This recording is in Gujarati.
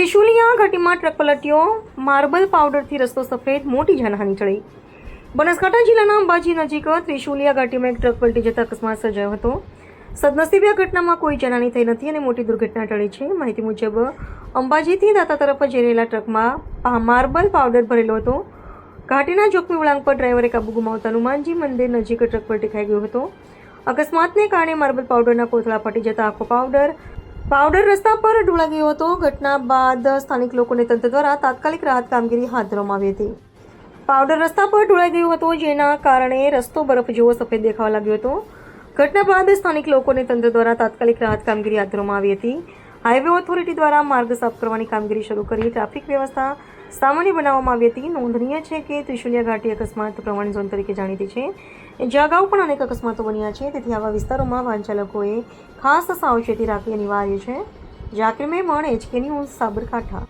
ત્રિશુલિયા ઘાટીમાં ટ્રક પલટ્યો, માર્બલ પાવડરથી રસ્તો સફેદ, મોટી જાનહાનિ ટળી। બનાસકાંઠા જિલ્લાના અંબાજી નજીક ત્રિશુલિયા ઘાટીમાં એક ટ્રક પલટી જતા અકસ્માત સર્જાયો હતો। સદનસીબે આ ઘટનામાં કોઈ જાનહાનિ થઈ નથી અને મોટી દુર્ઘટના ટળી છે। માહિતી મુજબ અંબાજીથી દાતા તરફ જઈ રહેલા ટ્રકમાં માર્બલ પાવડર ભરેલો હતો। ઘાટીના જોખમી વળાંક પર ડ્રાઈવરે કાબુ ગુમાવતા હનુમાનજી મંદિર નજીક ટ્રક પલટી ખાઈ ગયો હતો। અકસ્માતને કારણે માર્બલ પાવડરના કોથળા ફાટી જતા આખો પાવડર રસ્તા પર ઢોળાઈ ગયો હતો। ઘટના બાદ સ્થાનિક લોકોને તંત્ર દ્વારા તાત્કાલિક રાહત કામગીરી હાથ ધરવામાં આવી હતી। પાવડર રસ્તા પર ઢોળાઈ ગયો હતો, જેના કારણે રસ્તો બરફ જેવો સફેદ દેખાવા લાગ્યો હતો। ઘટના બાદ સ્થાનિક લોકોને તંત્ર દ્વારા તાત્કાલિક રાહત કામગીરી હાથ ધરવામાં આવી હતી। હાઈવે ઓથોરિટી દ્વારા માર્ગ સાફ કરવાની કામગીરી શરૂ કરી ટ્રાફિક વ્યવસ્થા સામાન્ય બનાવવામાં આવી હતી। નોંધનીય છે કે ત્રિશુલિયા ઘાટી અકસ્માત પ્રવણ ઝોન તરીકે જાણીતી છે, જ્યાં અગાઉ પણ અનેક અકસ્માતો બન્યા છે। તેથી આવા વિસ્તારોમાં વાહન ચાલકોએ ખાસ સાવચેતી રાખવી અનિવાર્ય છે। Zakir Memon, HK news, Sabarkantha.